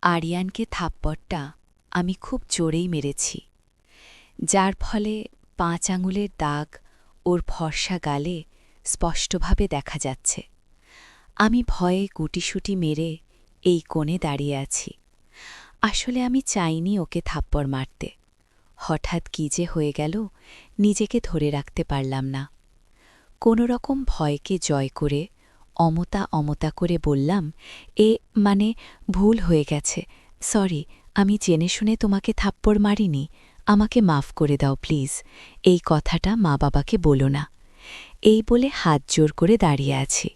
আরিয়ানকে থাপ্পড়টা আমি খুব জোরেই মেরেছি, যার ফলে ৫ আঙুলের দাগ ওর ফর্সা গালে স্পষ্টভাবে দেখা যাচ্ছে। আমি ভয়ে গুটিসুটি মেরে এই কোণে দাঁড়িয়ে আছি। আসলে আমি চাইনি ওকে থাপ্পড় মারতে। হঠাৎ কী যে হয়ে গেল, নিজেকে ধরে রাখতে পারলাম না। কোনো রকম ভয়কে জয় করে অমতা অমতা করে বললাম, মানে ভুল হয়ে গেছে, সরি, আমি জেনে শুনে তোমাকে থাপ্পড় মারিনি, আমাকে মাফ করে দাও প্লিজ, এই কথাটা মা বাবাকে বলো না। এই বলে হাত জোর করে দাঁড়িয়ে আছি।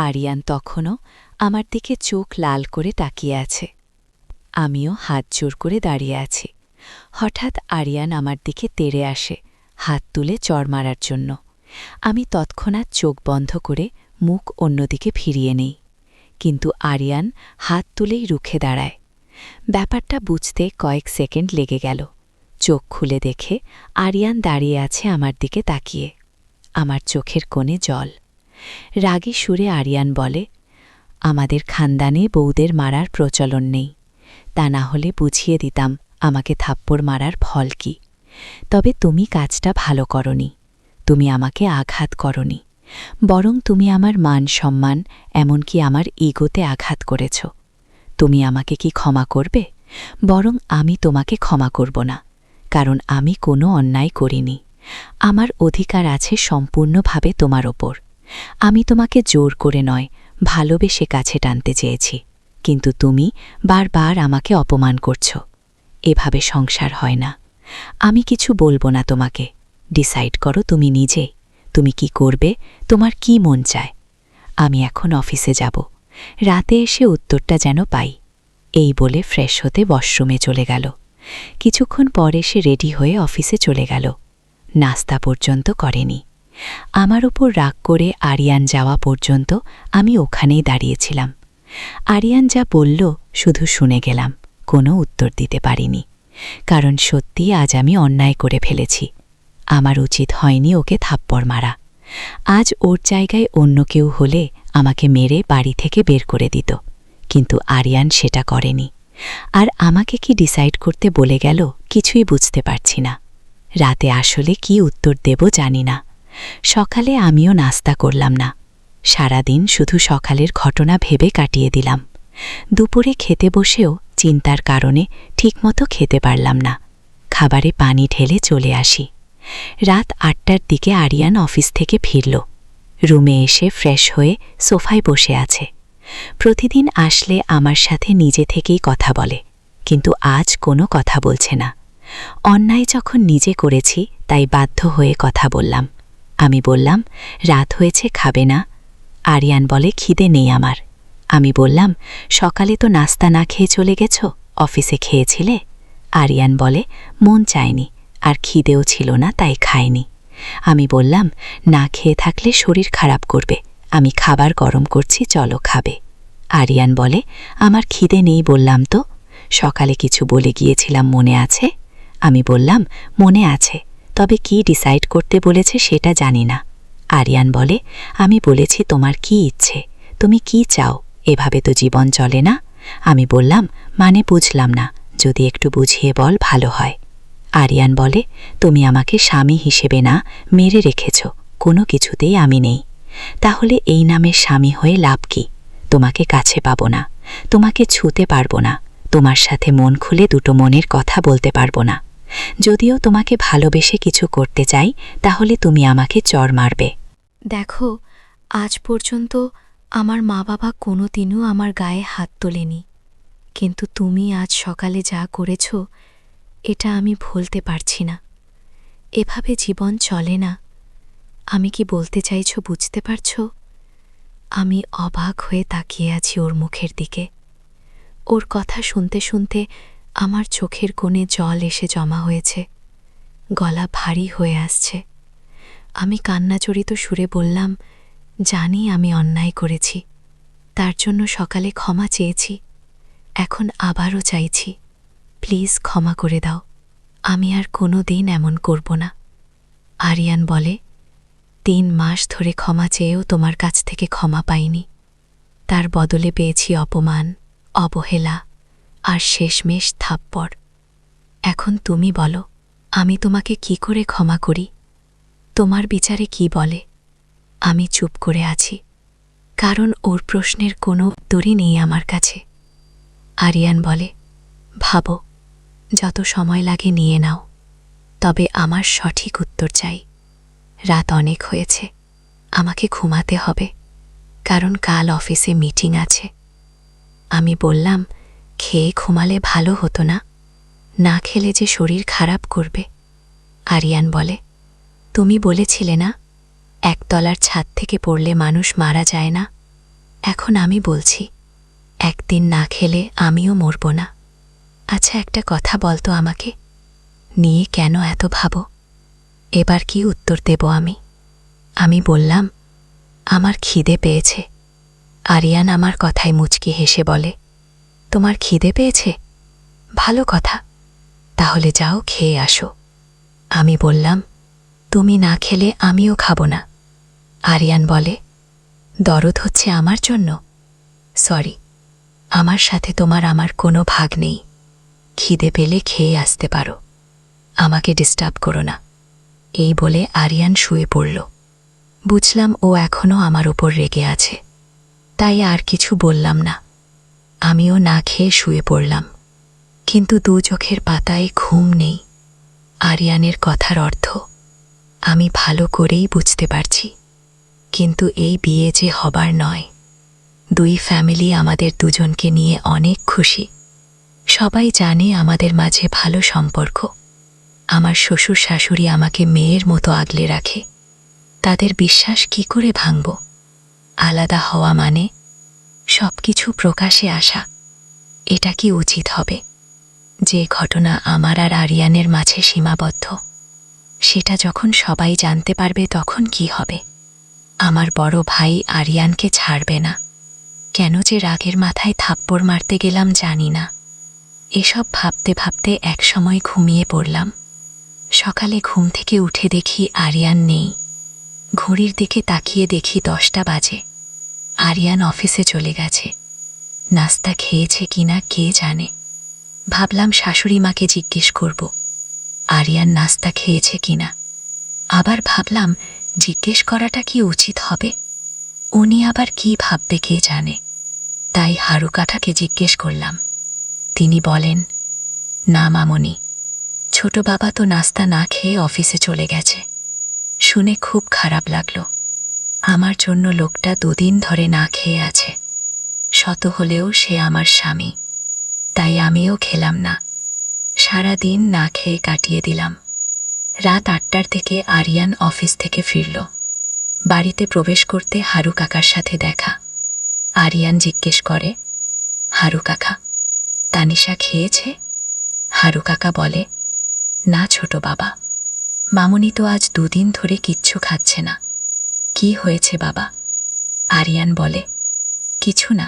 আরিয়ান তখনও আমার দিকে চোখ লাল করে তাকিয়ে আছে। আমিও হাত জোর করে দাঁড়িয়ে আছি। হঠাৎ আরিয়ান আমার দিকে তেড়ে আসে, হাত তুলে চড় মারার জন্য। আমি তৎক্ষণাৎ চোখ বন্ধ করে মুখ অন্যদিকে ফিরিয়ে নেই, কিন্তু আরিয়ান হাত তুলেই রুখে দাঁড়ায়। ব্যাপারটা বুঝতে কয়েক সেকেন্ড লেগে গেল। চোখ খুলে দেখে আরিয়ান দাঁড়িয়ে আছে আমার দিকে তাকিয়ে। আমার চোখের কোণে জল। রাগী সুরে আরিয়ান বলে, আমাদের খানদানে বউদের মারার প্রচলন নেই, তা না হলে বুঝিয়ে দিতাম আমাকে থাপ্পড় মারার ফল কি। তবে তুমি কাজটা ভালো করনি, তুমি আমাকে আঘাত করনি, বরং তুমি আমার মান সম্মান, এমনকি আমার ইগোতে আঘাত করেছ। তুমি আমাকে কি ক্ষমা করবে? বরং আমি তোমাকে ক্ষমা করব না, কারণ আমি কোনো অন্যায় করিনি। আমার অধিকার আছে সম্পূর্ণভাবে তোমার ওপর। আমি তোমাকে জোর করে নয়, ভালোবেসে কাছে টানতে চেয়েছি, কিন্তু তুমি বারবার আমাকে অপমান করছ। এভাবে সংসার হয় না। আমি কিছু বলবো না তোমাকে, ডিসাইড করো তুমি নিজে, তুমি কি করবে, তোমার কি মন চায়। আমি এখন অফিসে যাব, রাতে এসে উত্তরটা যেন পাই। এই বলে ফ্রেশ হতে ওয়াশরুমে চলে গেল। কিছুক্ষণ পরে সে রেডি হয়ে অফিসে চলে গেল। নাস্তা পর্যন্ত করেনি। আমার উপর রাগ করে আরিয়ান যাওয়া পর্যন্ত আমি ওখানেই দাঁড়িয়েছিলাম। আরিয়ান যা বলল শুধু শুনে গেলাম, কোনো উত্তর দিতে পারিনি। কারণ সত্যি আজ আমি অন্যায় করে ফেলেছি। আমার উচিত হয়নি ওকে থাপ্পড় মারা। আজ ওর জায়গায় অন্য কেউ হলে আমাকে মেরে বাড়ি থেকে বের করে দিত, কিন্তু আরিয়ান সেটা করেনি। আর আমাকে কি ডিসাইড করতে বলে গেল কিছুই বুঝতে পারছি না। রাতে আসলে কি উত্তর দেব জানি না। সকালে আমিও নাস্তা করলাম না। সারাদিন শুধু সকালের ঘটনা ভেবে কাটিয়ে দিলাম। দুপুরে খেতে বসেও চিন্তার কারণে ঠিকমতো খেতে পারলাম না। খাবারে পানি ঢেলে চলে আসি। রাত ৮টার দিকে আরিয়ান অফিস থেকে ফিরল। রুমে এসে ফ্রেশ হয়ে সোফায় বসে আছে। প্রতিদিন আসলে আমার সাথে নিজে থেকেই কথা বলে, কিন্তু আজ কোনো কথা বলছে না। অন্যায় যখন নিজে করেছি তাই বাধ্য হয়ে কথা বললাম। আমি বললাম, রাত হয়েছে, খাবে না? আরিয়ান বলে, খিদে নেই আমার। আমি বললাম, সকালে তো নাস্তা না খেয়ে চলে গেছ, অফিসে খেয়েছিলে? আরিয়ান বলে, মন চায়নি, আর খিদেও ছিল না, তাই খায়নি। আমি বললাম, না খেয়ে থাকলে শরীর খারাপ করবে, আমি খাবার গরম করছি, চলো খাবে। আরিয়ান বলে, আমার খিদে নেই বললাম তো, সকালে কিছু বলে গিয়েছিলাম মনে আছে? আমি বললাম, মনে আছে, তবে কি ডিসাইড করতে বলেছে সেটা জানি না। আরিয়ান বলে, আমি বলেছি তোমার কি ইচ্ছে, তুমি কি চাও, এভাবে তো জীবন চলে না। আমি বললাম, মানে বুঝলাম না, যদি একটু বুঝিয়ে বল ভালো হয়। আরিয়ান বলে, তুমি আমাকে স্বামী হিসেবে না মেরে রেখেছ, কোনো কিছুতেই আমি নেই। তাহলে এই নামের স্বামী হয়ে লাভ কি? তোমাকে কাছে পাবো না, তোমাকে ছুতে পারবো না, তোমার সাথে মন খুলে দুটো মনের কথা বলতে পারবো না। যদিও তোমাকে ভালোবেসে কিছু করতে চাই, তাহলে তুমি আমাকে চড় মারবে। দেখো, আজ পর্যন্ত আমার মা বাবা কোনোদিনও আমার গায়ে হাত তোলেনি, কিন্তু তুমি আজ সকালে যা করেছ এটা আমি ভুলতে পারছি না। এভাবে জীবন চলে না। আমি কি বলতে চাইছ বুঝতে পারছ? আমি অবাক হয়ে তাকিয়ে আছি ওর মুখের দিকে। ওর কথা শুনতে শুনতে আমার চোখের কোণে জল এসে জমা হয়েছে, গলা ভারী হয়ে আসছে। আমি কান্নাজড়িত সুরে বললাম, জানি আমি অন্যায় করেছি, তার জন্য সকালে ক্ষমা চেয়েছি, এখন আবারও চাইছি, প্লিজ ক্ষমা করে দাও, আমি আর কোনো দিন এমন করব না। আরিয়ান বলে, ৩ মাস ধরে ক্ষমা চেয়েও তোমার কাছ থেকে ক্ষমা পাইনি, তার বদলে পেয়েছি অপমান, অবহেলা, আর শেষমেশ থাপ্পড়। এখন তুমি বলো, আমি তোমাকে কি করে ক্ষমা করি? তোমার বিচারে কি বলে? আমি চুপ করে আছি, কারণ ওর প্রশ্নের কোনো উত্তরই নেই আমার কাছে। আরিয়ান বলে, ভাবো, যত সময় লাগে নিয়ে নাও, তবে আমার সঠিক উত্তর চাই। রাত অনেক হয়েছে, আমাকে ঘুমাতে হবে, কারণ কাল অফিসে মিটিং আছে। আমি বললাম, খেয়ে ঘুমালে ভালো হতো না? না খেলে যে শরীর খারাপ করবে। আরিয়ান বলে, তুমি বলেছিলে না, একতলার ছাদ থেকে পড়লে মানুষ মারা যায় না? এখন আমি বলছি, একদিন না খেলে আমিও মরব না। আচ্ছা, একটা কথা বলতো আমাকে, নিয়ে কেন এত ভাবো? এবার কি উত্তর দেব আমি? আমি বললাম, আমার খিদে পেয়েছে। আরিয়ান আমার কথায় মুচকি হেসে বলে, তোমার খিদে পেয়েছে? ভালো কথা, তাহলে যাও খেয়ে আসো। আমি বললাম, তুমি না খেলে আমিও খাব না। আরিয়ান বলে, দরদ হচ্ছে আমার জন্য? সরি, আমার সাথে তোমার আমার কোনো ভাগ নেই। খিদে পেলে খেয়ে আসতে পারো, আমাকে ডিস্টার্ব করো না। এই বলে আরিয়ান শুয়ে পড়ল। বুঝলাম ও এখনও আমার ওপর রেগে আছে, তাই আর কিছু বললাম না। আমিও না খেয়ে শুয়ে পড়লাম, কিন্তু দু চোখের পাতায় ঘুম নেই। আরিয়ানের কথার অর্থ আমি ভালো করেই বুঝতে পারছি, কিন্তু এই বিয়ে যে হবার নয়। দুই ফ্যামিলি আমাদের দুজনকে নিয়ে অনেক খুশি। সবাই জানে আমাদের মাঝে ভালো সম্পর্ক। আমার শ্বশুর শাশুড়ি আমাকে মেয়ের মতো আগলে রাখে। তাদের বিশ্বাস কি করে ভাঙব? আলাদা হওয়া মানে সব কিছু প্রকাশে আসা। এটা কি উচিত হবে? যে ঘটনা আমার আর আরিয়ানের মাঝে সীমাবদ্ধ, সেটা যখন সবাই জানতে পারবে তখন কি হবে? আমার বড় ভাই আরিয়ানকে ছাড়বে না। কেন যে রাগের মাথায় থাপ্পড় মারতে গেলাম জানি না। এসব ভাবতে ভাবতে একসময় ঘুমিয়ে পড়লাম। সকালে ঘুম থেকে উঠে দেখি আরিয়ান নেই। ঘড়ির দিকে তাকিয়ে দেখি 10টা বাজে। আরিয়ান অফিসে চলে গেছে। নাস্তা খেয়েছে কিনা কে জানে। ভাবলাম শাশুড়ি মাকে জিজ্ঞেস করব আরিয়ান নাস্তা খেয়েছে কিনা। আবার ভাবলাম জিজ্ঞেস করাটা কি উচিত হবে? উনি আবার কি ভাববে কে জানে। তাই হারুকাঠাকে জিজ্ঞেস করলাম। তিনি বলেন, না মামনি, ছোট বাবা তো নাস্তা না খেয়ে অফিসে চলে গেছে। শুনে খুব খারাপ লাগলো। আমার জন্য লোকটা 2 দিন ধরে না খেয়ে আছে। শত হলেও সে আমার স্বামী, তাই আমিও খেলাম না। সারা দিন না খেয়ে কাটিয়ে দিলাম। রাত 8টার দিকে আরিয়ান অফিস থেকে ফিরল। বাড়িতে প্রবেশ করতে হারু কাকার সাথে দেখা। আরিয়ান জিজ্ঞেস করে, হারু কাকা, তানিশা খেয়েছে? হারু কাকা বলে, না ছোট বাবা, মামনি তো আজ 2 দিন ধরে কিচ্ছু খাচ্ছে না। কি হয়েছে বাবা? আরিয়ান বলে, কিছু না,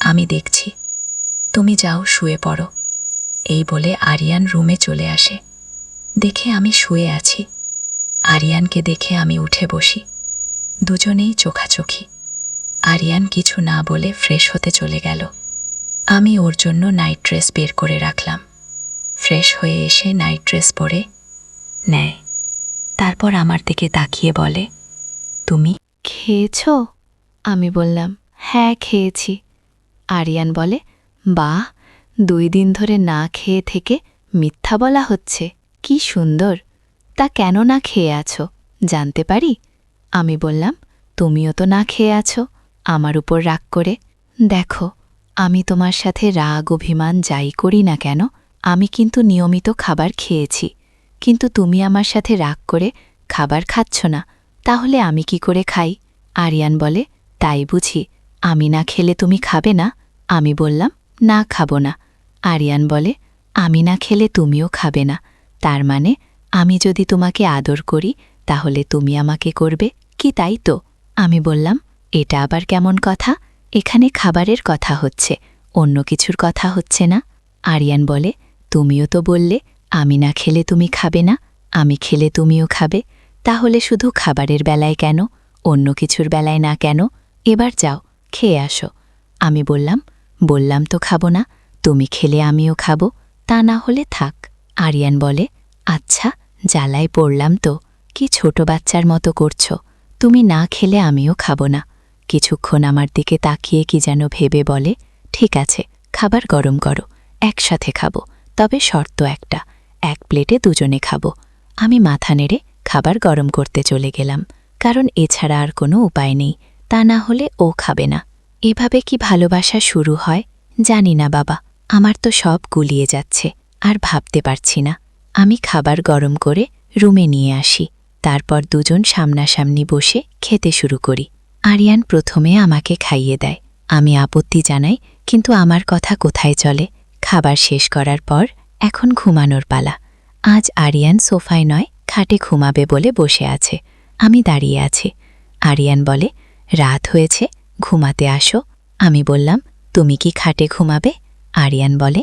আমি দেখছি, তুমি যাও শুয়ে পড়ো। এই বলে আরিয়ান রুমে চলে আসে। দেখে আমি শুয়ে আছি। আরিয়ানকে দেখে আমি উঠে বসি। দুজনেই চোখাচোখি। আরিয়ান কিছু না বলে ফ্রেশ হতে চলে গেল। আমি ওর জন্য নাইট ড্রেস বের করে রাখলাম। ফ্রেশ হয়ে এসে নাইট ড্রেস পরে নেয়। তারপর আমার দিকে তাকিয়ে বলে, তুমি খেয়েছ? আমি বললাম, হ্যাঁ খেয়েছি। আরিয়ান বলে, বাহ, 2 দিন ধরে না খেয়ে থেকে মিথ্যা বলা হচ্ছে, কি সুন্দর। তা কেন না খেয়ে আছো জানতে পারি? আমি বললাম, তুমিও তো না খেয়ে আছো, আমার উপর রাগ করে। দেখো, আমি তোমার সাথে রাগ অভিমান যাই করি না কেন, আমি কিন্তু নিয়মিত খাবার খেয়েছি। কিন্তু তুমি আমার সাথে রাগ করে খাবার খাচ্ছ না, তাহলে আমি কি করে খাই? আরিয়ান বলে, তাই বুঝি, আমি না খেলে তুমি খাবে না? আমি বললাম, না খাবো না। আরিয়ান বলে, আমি না খেলে তুমিও খাবে না, তার মানে আমি যদি তোমাকে আদর করি তাহলে তুমি আমাকে করবে কি, তাই তো? আমি বললাম, এটা আবার কেমন কথা? এখানে খাবারের কথা হচ্ছে, অন্য কিছুর কথা হচ্ছে না। আরিয়ান বলে, তুমিও তো বললে আমি না খেলে তুমি খাবে না, আমি খেলে তুমিও খাবে, তাহলে শুধু খাবারের বেলায় কেন, অন্য কিছুর বেলায় না কেন? এবার যাও খেয়ে আসো। আমি বললাম তো খাবো না, তুমি খেলে আমিও খাবো, তা না হলে থাক। আরিয়ান বলে, আচ্ছা, জ্বালায় পড়লাম তো, কি ছোট বাচ্চার মতো করছো। তুমি না খেলে আমিও খাবো না। কিছুক্ষণ আমার দিকে তাকিয়ে কি যেন ভেবে বলে, ঠিক আছে, খাবার গরম করো, একসাথে খাবো, তবে শর্ত একটা, এক প্লেটে দুজনে খাবো। আমি মাথা নেড়ে খাবার গরম করতে চলে গেলাম, কারণ এছাড়া আর কোনো উপায় নেই, তা না হলে ও খাবে না। এভাবে কি ভালোবাসা শুরু হয়? জানি না বাবা, আমার তো সব গুলিয়ে যাচ্ছে, আর ভাবতে পারছি না। আমি খাবার গরম করে রুমে নিয়ে আসি, তারপর দুজন সামনাসামনি বসে খেতে শুরু করি। আরিয়ান প্রথমে আমাকে খাইয়ে দেয়, আমি আপত্তি জানাই, কিন্তু আমার কথা কোথায় চলে। খাবার শেষ করার পর এখন ঘুমানোর পালা। আজ আরিয়ান সোফায় নয়, খাটে ঘুমাবে বলে বসে আছে। আমি দাঁড়িয়ে আছি। আরিয়ান বলে, রাত হয়েছে, ঘুমাতে আসো। আমি বললাম, তুমি কি খাটে ঘুমাবে? আরিয়ান বলে,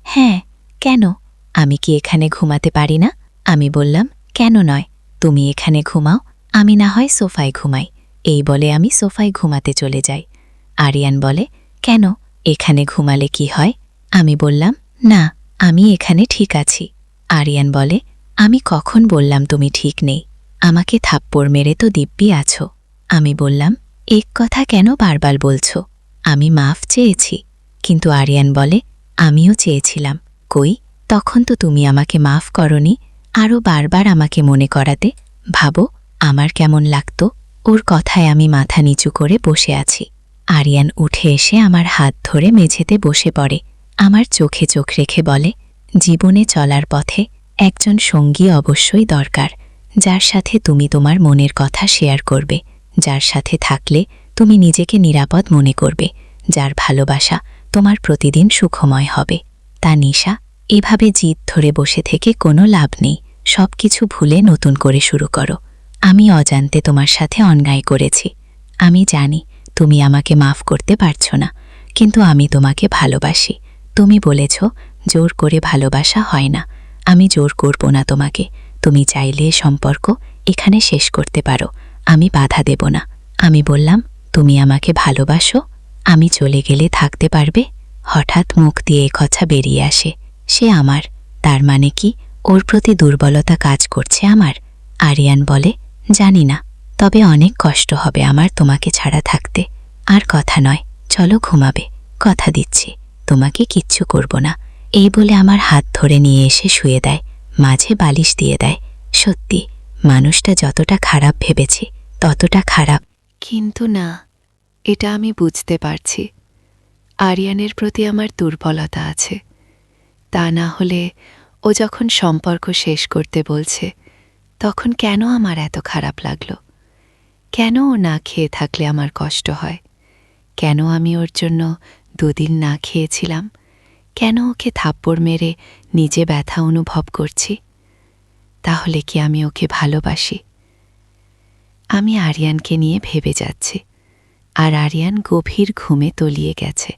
হ্যাঁ, কেন? আমি কি এখানে ঘুমাতে পারি না? আমি বললাম, কেন নয়, তুমি এখানে ঘুমাও, আমি না হয় সোফায় ঘুমাই। এই বলে আমি সোফায় ঘুমাতে চলে যাই। আরিয়ান বলে, কেন, এখানে ঘুমালে কি হয়? আমি বললাম, না, আমি এখানে ঠিক আছি। আরিয়ান বলে, আমি কখন বললাম তুমি ঠিক নেই? আমাকে থাপ্পড় মেরে তো দিব্যি আছো। আমি বললাম, এক কথা কেন বারবার বলছো? আমি মাফ চেয়েছি। কিন্তু আরিয়ান বলে, আমিও চেয়েছিলাম। কই, তখন তো তুমি আমাকে মাফ করনি, আরও বারবার আমাকে মনে করাতে। ভাবো আমার কেমন লাগতো। ওর কথায় আমি মাথা নিচু করে বসে আছি। আরিয়ান উঠে এসে আমার হাত ধরে মেঝেতে বসে পড়ে, আমার চোখে চোখ রেখে বলে, জীবনে চলার পথে একজন সঙ্গী অবশ্যই দরকার, যার সাথে তুমি তোমার মনের কথা শেয়ার করবে, যার সাথে থাকলে তুমি নিজেকে নিরাপদ মনে করবে, যার ভালোবাসা তোমার প্রতিদিন সুখময় হবে। তা নিশা, এভাবে জিদ ধরে বসে থেকে কোনো লাভ নেই। সব কিছু ভুলে নতুন করে শুরু করো। আমি অজান্তে তোমার সাথে অন্যায় করেছি। আমি জানি তুমি আমাকে মাফ করতে পারছো না, কিন্তু আমি তোমাকে ভালোবাসি। তুমি বলেছ জোর করে ভালোবাসা হয় না। আমি জোর করব না তোমাকে। তুমি চাইলে সম্পর্ক এখানে শেষ করতে পারো, আমি বাধা দেব না। আমি বললাম, তুমি আমাকে ভালোবাসো? আমি চলে গেলে থাকতে পারবে? হঠাৎ মুখ দিয়ে এ কথা বেরিয়ে আসে, সে আমার। তার মানে কি ওর প্রতি দুর্বলতা কাজ করছে আমার? আরিয়ান বলে, জানি না, তবে অনেক কষ্ট হবে আমার তোমাকে ছাড়া থাকতে। আর কথা নয়, চলো ঘুমাবে, কথা দিচ্ছি, তোমাকে কিচ্ছু করব না। এই বলে আমার হাত ধরে নিয়ে এসে শুয়ে দেয়, মাঝে বালিশ দিয়ে দেয়। সত্যি, মানুষটা যতটা খারাপ ভেবেছি ততটা খারাপ। কিন্তু না, এটা আমি বুঝতে পারছি, আরিয়ানের প্রতি আমার দুর্বলতা আছে। তা না হলে ও যখন সম্পর্ক শেষ করতে বলছে, তখন কেন আমার এত খারাপ লাগলো? কেন ও না খেয়ে থাকলে আমার কষ্ট হয়? কেন আমি ওর জন্য দুদিন না খেয়েছিলাম? কেন ওকে থাপ্পড় মেরে নিজে ব্যথা অনুভব করছি? তাহলে কি আমি ওকে ভালোবাসি? আমি আরিয়ানকে নিয়ে ভেবে যাচ্ছি, আর আরিয়ান গভীর ঘুমে তলিয়ে গেছে।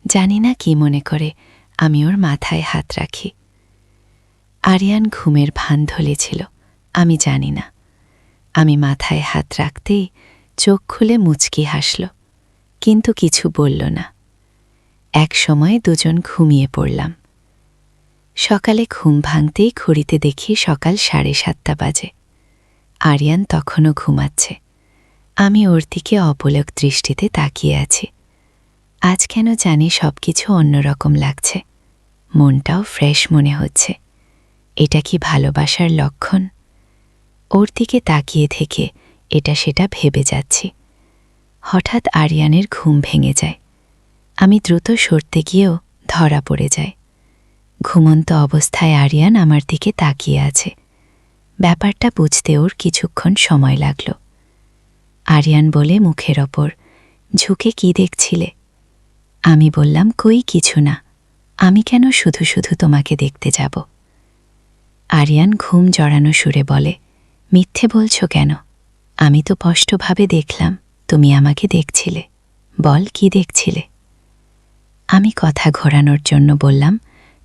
জানি না কি মনে করে আমি ওর মাথায় হাত রাখি। আরিয়ান ঘুমের ভান ধরেছিল, আমি জানি না। আমি মাথায় হাত রাখতেই চোখ খুলে মুচকি হাসল, কিন্তু কিছু বলল না। এক সময় দুজন ঘুমিয়ে পড়লাম। সকালে ঘুম ভাঙতেই ঘড়িতে দেখি সকাল 7:30 বাজে। আরিয়ান তখনও ঘুমাচ্ছে। আমি ওর দিকে অপলক দৃষ্টিতে তাকিয়ে আছি। আজ কেন জানি সব কিছু অন্যরকম লাগছে, মনটাও ফ্রেশ মনে হচ্ছে। এটা কি ভালোবাসার লক্ষণ? ওর দিকে তাকিয়ে থেকে এটা সেটা ভেবে যাচ্ছি। হঠাৎ আরিয়ানের ঘুম ভেঙে যায়। আমি দ্রুত সরতে গিয়েও ধরা পড়ে যায়। ঘুমন্ত অবস্থায় আরিয়ান আমার দিকে তাকিয়ে আছে। ব্যাপারটা বুঝতে ওর কিছুক্ষণ সময় লাগল। আরিয়ান বলে মুখের ওপর, ঝুঁকে কি দেখছিলে? আমি বললাম, কই কিছু না, আমি কেন শুধু শুধু তোমাকে দেখতে যাব? আরিয়ান ঘুম জড়ানো সুরে বলে, মিথ্যে বলছো কেন? আমি তো স্পষ্টভাবে দেখলাম তুমি আমাকে দেখছিলে। বল, কি দেখছিলে? আমি কথা ঘোরানোর জন্য বললাম,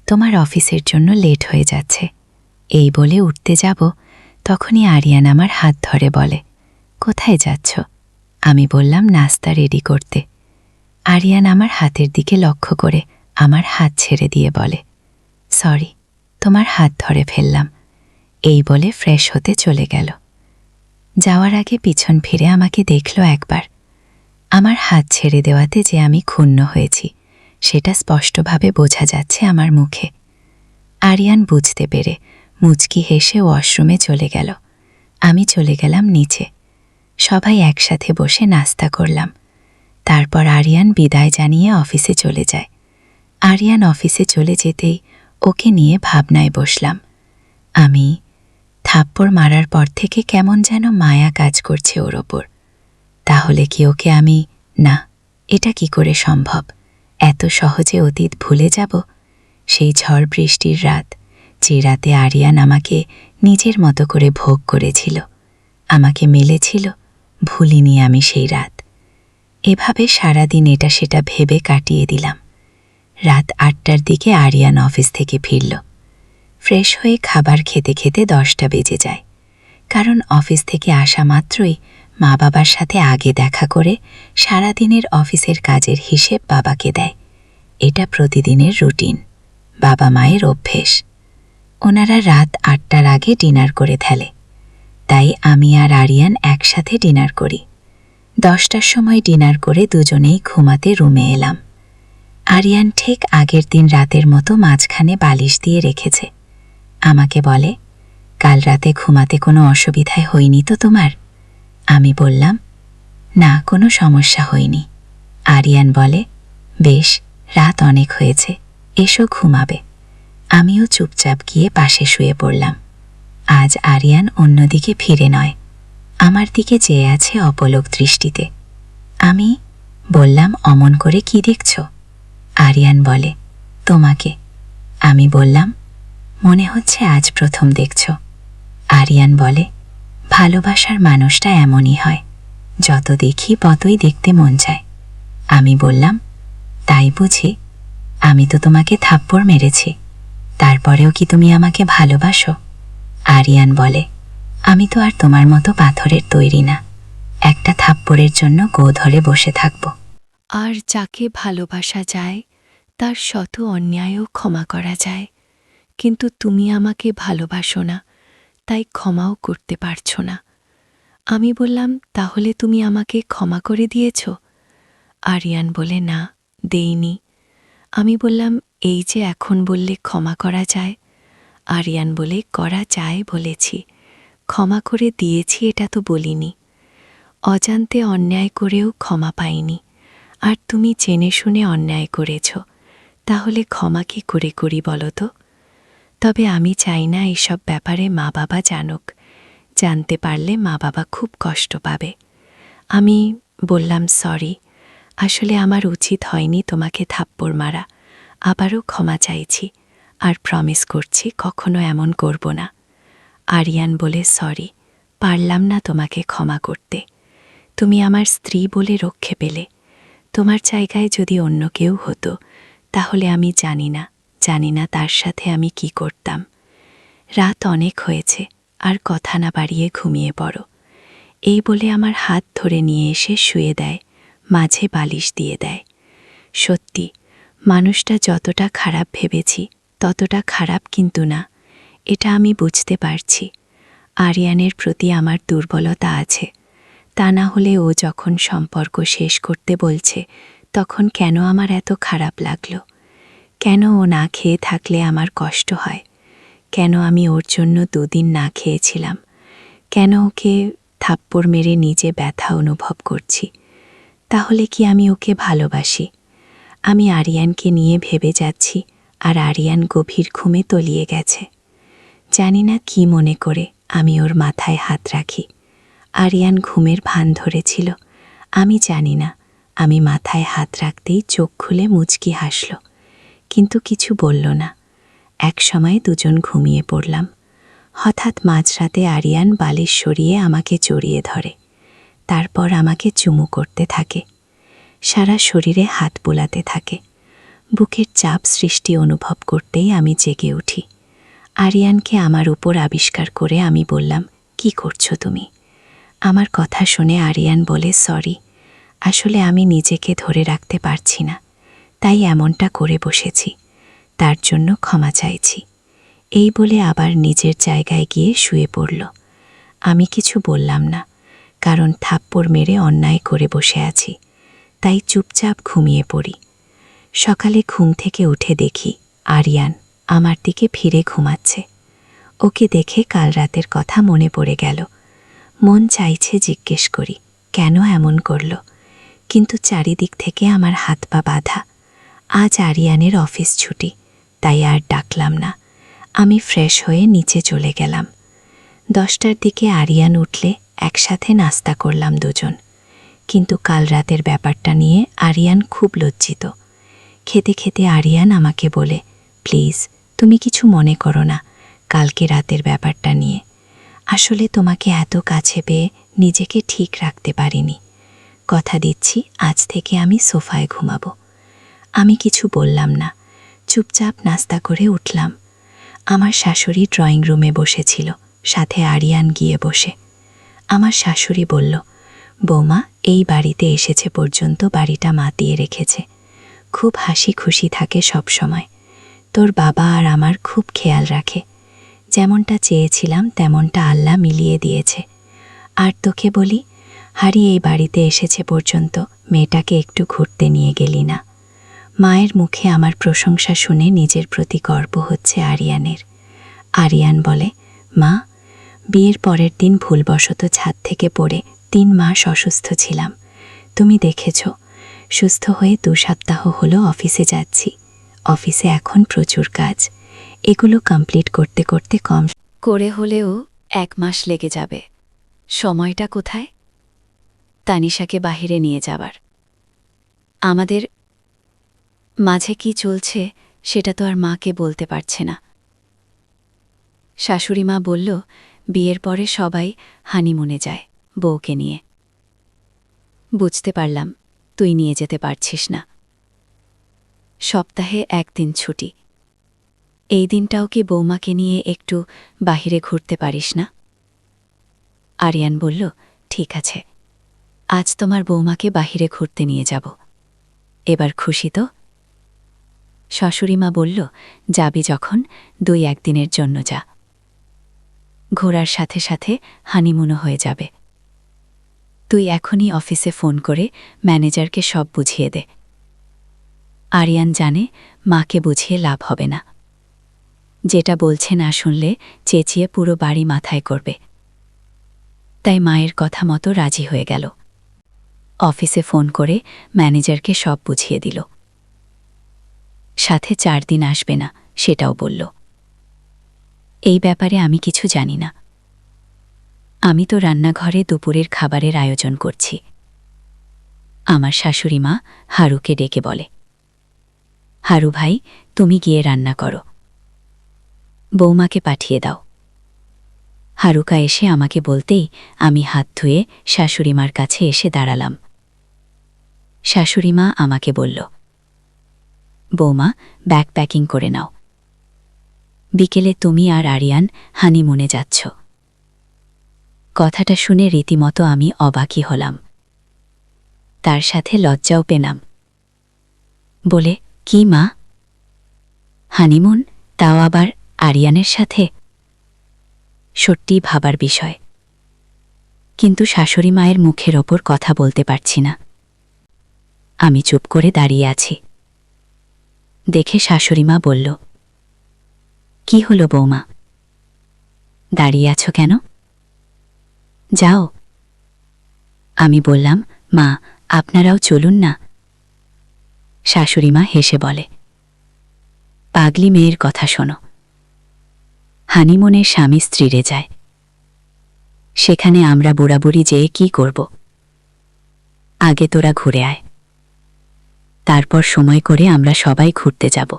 তোমার অফিসের জন্য লেট হয়ে যাচ্ছে। এই বলে উঠতে যাব, তখনই আরিয়ান আমার হাত ধরে বলে, কোথায় যাচ্ছ? আমি বললাম, নাস্তা রেডি করতে। আরিয়ান আমার হাতের দিকে লক্ষ্য করে আমার হাত ছেড়ে দিয়ে বলে, সরি, তোমার হাত ধরে ফেললাম। এই বলে ফ্রেশ হতে চলে গেল। যাওয়ার আগে পিছন ফিরে আমাকে দেখল একবার। আমার হাত ছেড়ে দেওয়াতে যে আমি ক্ষুণ্ণ হয়েছি সেটা স্পষ্টভাবে বোঝা যাচ্ছে আমার মুখে। আরিয়ান বুঝতে পেরে মুচকি হেসে ওয়াশরুমে চলে গেল। আমি চলে গেলাম নিচে। সবাই একসাথে বসে নাস্তা করলাম। তারপর আরিয়ান বিদায় জানিয়ে অফিসে চলে যায়। আরিয়ান অফিসে চলে যেতেই ওকে নিয়ে ভাবনায় বসলাম। আমি থাপ্পড় মারার পর থেকে কেমন যেন মায়া কাজ করছে ওর ওপর। তাহলে কি ওকে আমি, না, এটা কি করে সম্ভব? এত সহজে অতীত ভুলে যাব? সেই ঝড় বৃষ্টির রাত, যে রাতে আরিয়ান আমাকে নিজের মতো করে ভোগ করেছিল, আমাকে মেলেছিল, ভুলিনি আমি সেই রাত। এভাবে সারাদিন এটা সেটা ভেবে কাটিয়ে দিলাম। রাত ৮টার দিকে আরিয়ান অফিস থেকে ফিরল। ফ্রেশ হয়ে খাবার খেতে খেতে 10টা বেজে যায়। কারণ অফিস থেকে আসা মাত্রই মা বাবার সাথে আগে দেখা করে সারাদিনের অফিসের কাজের হিসেব বাবাকে দেয়। এটা প্রতিদিনের রুটিন, বাবা মায়ের অভ্যেস। ওনারা রাত ৮টার আগে ডিনার করে ফেলে। তাই আমি আর আরিয়ান একসাথে ডিনার করি। 10টার সময় ডিনার করে দুজনেই ঘুমাতে রুমে এলাম। আরিয়ান ঠিক আগের দিন রাতের মতো মাঝখানে বালিশ দিয়ে রেখেছে। আমাকে বলে, কাল রাতে ঘুমাতে কোনো অসুবিধায় হয়নি তো তোমার? আমি বললাম, না, কোনো সমস্যা হয়নি। আরিয়ান বলে, বেশ, রাত অনেক হয়েছে, এসো ঘুমাবে। আমিও চুপচাপ গিয়ে পাশে শুয়ে পড়লাম। আজ আরিয়ান অন্যদিকে ফিরে নয়, আমার দিকে চেয়ে আছে অপলক দৃষ্টিতে। আমি বললাম, অমন করে কি দেখছ? আরিয়ান বলে, তোমাকে। আমি বললাম, মনে হচ্ছে আজ প্রথম দেখছ। আরিয়ান বলে, ভালোবাসার মানুষটা এমনই হয়, যত দেখি ততই দেখতে মন চায়। আমি বললাম, তাই বুঝি? আমি তো তোমাকে থাপ্পড় মেরেছি, তারপরেও কি তুমি আমাকে ভালোবাসো? আরিয়ান বলে, আমি তো আর তোমার মতো পাথরের তৈরি না, একটা থাপ্পড়ের জন্য গো ধরে বসে থাকব। আর যাকে ভালোবাসা যায় তার শত অন্যায়ও ক্ষমা করা যায়, কিন্তু তুমি আমাকে ভালোবাসো না, তাই ক্ষমাও করতে পারছো না। আমি বললাম, তাহলে তুমি আমাকে ক্ষমা করে দিয়েছ? আরিয়ান বলে, না, দেইনি। আমি বললাম, এই যে এখন বললে ক্ষমা করা যায়। আরিয়ান বলে, করা যায় বলেছি, ক্ষমা করে দিয়েছি এটা তো বলিনি। অজান্তে অন্যায় করেও ক্ষমা পাইনি, আর তুমি জেনে শুনে অন্যায় করেছ, তাহলে ক্ষমা কি করে করি বলো তো? তবে আমি চাই না এসব ব্যাপারে মা বাবা জানুক, জানতে পারলে মা বাবা খুব কষ্ট পাবে। আমি বললাম, সরি, আসলে আমার উচিত হয়নি তোমাকে থাপ্পড় মারা, আবারও ক্ষমা চাইছি, আর প্রমিস করছি কখনো এমন করব না। আরিয়ান বলে, সরি, পারলাম না তোমাকে ক্ষমা করতে। তুমি আমার স্ত্রী বলে রক্ষে পেলে, তোমার জায়গায় যদি অন্য কেউ হতো তাহলে আমি জানি না তার সাথে আমি কি করতাম। রাত অনেক হয়েছে, আর কথা না বাড়িয়ে ঘুমিয়ে পড়ো। এই বলে আমার হাত ধরে নিয়ে এসে শুয়ে দেয়, মাঝে বালিশ দিয়ে দেয়। সত্যি, মানুষটা যতটা খারাপ ভেবেছি ততটা খারাপ কিন্তু না, এটা আমি বুঝতে পারছি। আরিয়ানের প্রতি আমার দুর্বলতা আছে, তা না হলে ও যখন সম্পর্ক শেষ করতে বলছে তখন কেন আমার এত খারাপ লাগলো? কেন ও না খেয়ে থাকলে আমার কষ্ট হয়? কেন আমি ওর জন্য 2 দিন না খেয়েছিলাম? কেন ওকে থাপ্পড় মেরে নিজে ব্যথা অনুভব করছি? তাহলে কি আমি ওকে ভালোবাসি? আমি আরিয়ানকে নিয়ে ভেবে যাচ্ছি, আর আরিয়ান গভীর ঘুমে তলিয়ে গেছে। জানি না কি মনে করে আমি ওর মাথায় হাত রাখি। আরিয়ান ঘুমের ভান ধরেছিল, আমি জানি না। আমি মাথায় হাত রাখতেই চোখ খুলে মুচকি হাসল, কিন্তু কিছু বলল না। এক সময় দুজন ঘুমিয়ে পড়লাম। হঠাৎ মাঝরাতে আরিয়ান বালিশ সরিয়ে আমাকে জড়িয়ে ধরে, তারপর আমাকে চুমু করতে থাকে, সারা শরীরে হাত বুলাতে থাকে। বুকের চাপ সৃষ্টি অনুভব করতেই আমি জেগে উঠি। আরিয়ানকে আমার উপর আবিষ্কার করে আমি বললাম, কি করছো তুমি? আমার কথা শুনে আরিয়ান বলে, সরি, আসলে আমি নিজেকে ধরে রাখতে পারছি না, তাই এমনটা করে বসেছি, তার জন্য ক্ষমা চাইছি। এই বলে আবার নিজের জায়গায় গিয়ে শুয়ে পড়ল। আমি কিছু বললাম না, কারণ থাপ্পড় মেরে অন্যায় করে বসে আছি, তাই চুপচাপ ঘুমিয়ে পড়ি। সকালে ঘুম থেকে উঠে দেখি আরিয়ান আমার দিকে ফিরে ঘুমাচ্ছে। ওকে দেখে কাল রাতের কথা মনে পড়ে গেল। মন চাইছে জিজ্ঞেস করি কেন এমন করল, কিন্তু চারিদিক থেকে আমার হাত পা বাঁধা। আজ আরিয়ানের অফিস ছুটি, তাই আর ডাকলাম না। আমি ফ্রেশ হয়ে নিচে চলে গেলাম। 10টার দিকে আরিয়ান উঠলে একসাথে নাস্তা করলাম দুজন। কিন্তু কাল রাতের ব্যাপারটা নিয়ে আরিয়ান খুব লজ্জিত। খেতে খেতে আরিয়ান আমাকে বলে, প্লিজ তুমি কিছু মনে করো না কালকে রাতের ব্যাপারটা নিয়ে। আসলে তোমাকে এত কাছে পেয়ে নিজেকে ঠিক রাখতে পারিনি। কথা দিচ্ছি আজ থেকে আমি সোফায় ঘুমাবো। আমি কিছু বললাম না, চুপচাপ নাস্তা করে উঠলাম। আমার শাশুড়ি ড্রয়িং রুমে বসেছিল, সাথে আরিয়ান গিয়ে বসে। আমার শাশুড়ি বলল, বৌমা এই বাড়িতে এসেছে পর্যন্ত বাড়িটা মাতিয়ে রেখেছে, খুব হাসি খুশি থাকে সব সময়। তোর বাবা আর আমার খুব খেয়াল রাখে, যেমনটা চেয়েছিলাম তেমনটা আল্লাহ মিলিয়ে দিয়েছে। আর তোকে বলি, হারি এই বাড়িতে এসেছে পর্যন্ত মেয়েটাকে একটু ঘুরতে নিয়ে গেলি না। মায়ের মুখে আমার প্রশংসা শুনে নিজের প্রতি গর্ব হচ্ছে আরিয়ানের। আরিয়ান বলে, মা বিয়ের পরের দিন ভুলবশত ছাদ থেকে পড়ে 3 মাস অসুস্থ ছিলাম। তুমি দেখেছ, সুস্থ হয়ে 2 সপ্তাহ হলো অফিসে যাচ্ছি। অফিসে এখন প্রচুর কাজ, এগুলো কমপ্লিট করতে করতে কম করে হলেও 1 মাস লেগে যাবে। সময়টা কোথায় তানিশাকে বাহিরে নিয়ে যাবার? আমাদের মাঝে কি চলছে সেটা তো আর মাকে বলতে পারছে না। শাশুড়িমা বলল, বিয়ের পরে সবাই হানিমুনে যায় বউকে নিয়ে। বুঝতে পারলাম তুই নিয়ে যেতে পারছিস না। সপ্তাহে 1 দিন ছুটি, এই দিনটাও কি বৌমাকে নিয়ে একটু বাহিরে ঘুরতে পারিস না? আরিয়ান বলল, ঠিক আছে, আজ তোমার বৌমাকে বাহিরে ঘুরতে নিয়ে যাব। এবার খুশি তো? শাশুড়িমা বলল, যাবি যখন 2-1 দিনের জন্য যা, ঘোরার সাথে সাথে হানিমুনও হয়ে যাবে। তুই এখনই অফিসে ফোন করে ম্যানেজারকে সব বুঝিয়ে দে। আরিয়ান জানে মাকে বুঝিয়ে লাভ হবে না, যেটা বলছে না শুনলে চেঁচিয়ে পুরো বাড়ি মাথায় করবে। তাই মায়ের কথা মতো রাজি হয়ে গেল। অফিসে ফোন করে ম্যানেজারকে সব বুঝিয়ে দিল। সাথে 4 দিন আসবে না সেটাও বলল। এই ব্যাপারে আমি কিছু জানি না। আমি তো রান্নাঘরে দুপুরের খাবারের আয়োজন করছি। আমার শাশুড়িমা হারুকে ডেকে বলে, হারু ভাই তুমি গিয়ে রান্না করো, বৌমাকে পাঠিয়ে দাও। হারুকা এসে আমাকে বলতেই আমি হাত ধুয়ে শাশুড়িমার কাছে এসে দাঁড়ালাম। শাশুড়িমা আমাকে বলল, বৌমা ব্যাগ প্যাকিং করে নাও, বিকেলে তুমি আর আরিয়ান হানিমুনে যাচ্ছ। কথাটা শুনে রীতিমতো আমি অবাকই হলাম, তার সাথে লজ্জাও পেলাম। বলে, কি মা, হানিমুন, তাও আবার আরিয়ানের সাথে? সত্যি ভাবার বিষয়, কিন্তু শাশুড়ি মায়ের মুখের ওপর কথা বলতে পারছি না। আমি চুপ করে দাঁড়িয়ে আছি। দেখে শাশুড়িমা বলল, কি হলো বৌমা, দাঁড়িয়ে আছো কেন? যাও। আমি বললাম, মা আপনারাও চলুন না। শাশুড়িমা হেসে বলে, পাগলি মেয়ের কথা শোনো, হানিমুনে স্বামী স্ত্রীরে যায়, সেখানে আমরা বুড়াবুড়ি যেয়ে কি করব? আগে তোরা ঘুরে আয়, তারপর সময় করে আমরা সবাই ঘুরতে যাব।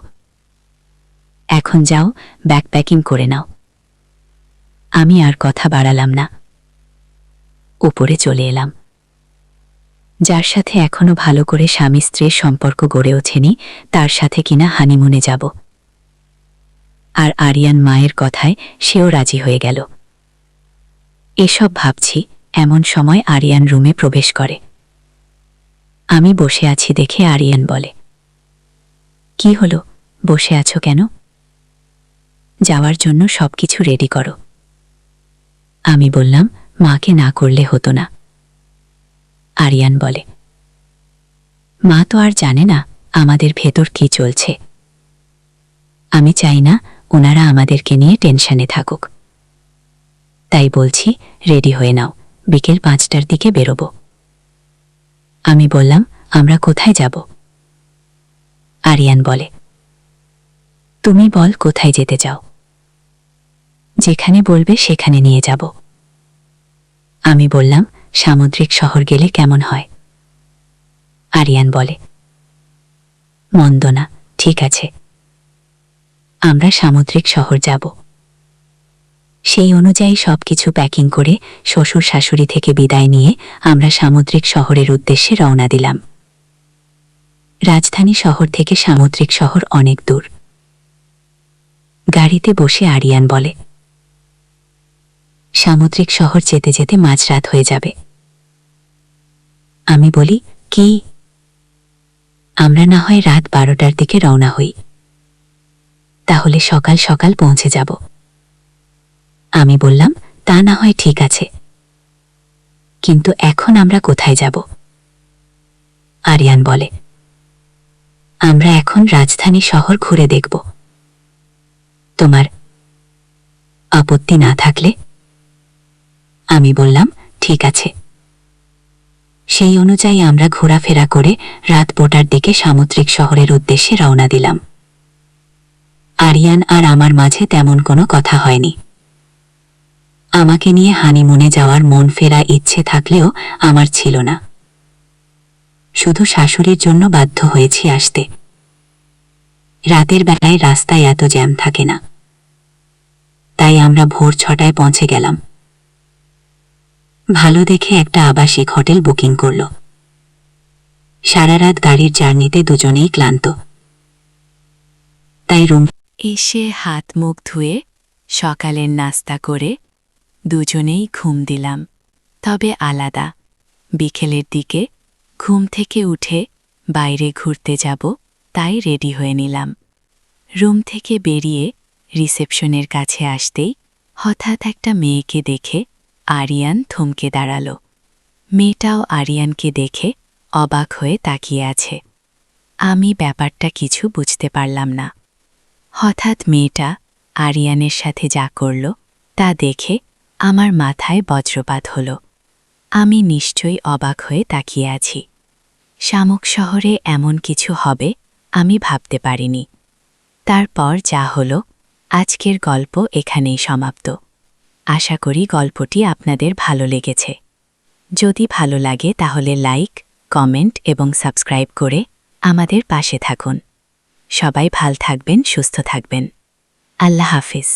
এখন যাও, ব্যাগ প্যাকিং করে নাও। আমি আর কথা বাড়ালাম না, উপরে চলে এলাম। যার সাথে এখনো ভালো করে স্বামী স্ত্রীর সম্পর্ক গড়ে ওঠেনি তার সাথে কিনা হানিমুনে যাব। আর আরিয়ান মায়ের কথায় সেও রাজি হয়ে গেল। এসব ভাবছি, এমন সময় আরিয়ান রুমে প্রবেশ করে। আমি বসে আছি দেখে আরিয়ান বলে, কি হলো, বসে আছো কেন? যাওয়ার জন্য সবকিছু রেডি করো। আমি বললাম, মাকে না করলে হতো না। আরিয়ান বলে, মা তো আর জানে না আমাদের ভেতর কি চলছে। আমি চাই না ওনারা আমাদেরকে নিয়ে টেনশনে থাকুক। তাই বলছি, রেডি হয়ে নাও, বিকেল 5টার দিকে বেরোব। আমি বললাম, আমরা কোথায় যাব? আরিয়ান বলে, তুমি বল কোথায় যেতে চাও? যেখানে বলবে সেখানে নিয়ে যাব। আমি বললাম, সামুদ্রিক শহর গেলে কেমন হয়? আরিয়ান বলে, মন্দ না, ঠিক আছে, আমরা সামুদ্রিক শহর যাব। সেই অনুযায়ী সবকিছু প্যাকিং করে শ্বশুর শাশুড়ি থেকে বিদায় নিয়ে আমরা সামুদ্রিক শহরের উদ্দেশ্যে রওনা দিলাম। রাজধানী শহর থেকে সামুদ্রিক শহর অনেক দূর। গাড়িতে বসে আরিয়ান বলে, সামুদ্রিক শহর যেতে যেতে মাঝরাত হয়ে যাবে। আমি বলি, কি? আমরা না হয় রাত 12টার দিকে রওনা হই, তাহলে সকাল সকাল পৌঁছে যাব। আমি বললাম, তা না হয় ঠিক আছে, কিন্তু এখন আমরা কোথায় যাব? আরিয়ান বলে, আমরা এখন রাজধানী শহর ঘুরে দেখব। তোমার আপত্তি না থাকলে? আমি বললাম, ঠিক আছে। সেই অনুযায়ী আমরা ঘোরাফেরা করে রাত 2টার দিকে সামুদ্রিক শহরের উদ্দেশ্যে রওনা দিলাম। আরিয়ান আর আমার মাঝে তেমন কোনো কথা হয়নি। আমাকে নিয়ে হানিমুনে যাওয়ার মন ফেরা ইচ্ছে থাকলেও আমার ছিল না। শুধু শাশুড়ির জন্য বাধ্য হয়েছি আসতে। রাতের বেলায় রাস্তায় এত জ্যাম থাকে না। তাই আমরা ভোর 6টায় পৌঁছে গেলাম। ভালো দেখে একটা আবাসিক হোটেল বুকিং করল। সারা রাত গাড়ির জার্নিতে দুজনেই ক্লান্ত। তাই রুম এসে হাত মুখ ধুয়ে সকালের নাস্তা করে দুজনেই ঘুম দিলাম, তবে আলাদা। বিকেলের দিকে ঘুম থেকে উঠে বাইরে ঘুরতে যাব, তাই রেডি হয়ে নিলাম। রুম থেকে বেরিয়ে রিসেপশনের কাছে আসতেই হঠাৎ একটা মেয়েকে দেখে আরিয়ান থমকে দাঁড়াল। মেয়েটাও আরিয়ানকে দেখে অবাক হয়ে তাকিয়ে আছে। আমি ব্যাপারটা কিছু বুঝতে পারলাম না। হঠাৎ মেয়েটা আরিয়ানের সাথে যা করল তা দেখে আমার মাথায় বজ্রপাত হল। আমি নিশ্চয়ই অবাক হয়ে তাকিয়ে আছি। শামুক শহরে এমন কিছু হবে আমি ভাবতে পারিনি। তারপর যা হলো, আজকের গল্প এখানেই সমাপ্ত। আশা করি গল্পটি আপনাদের ভালো লেগেছে। যদি ভালো লাগে তাহলে লাইক, কমেন্ট এবং সাবস্ক্রাইব করে আমাদের পাশে থাকুন। সবাই ভালো থাকবেন, সুস্থ থাকবেন। আল্লাহ হাফিজ।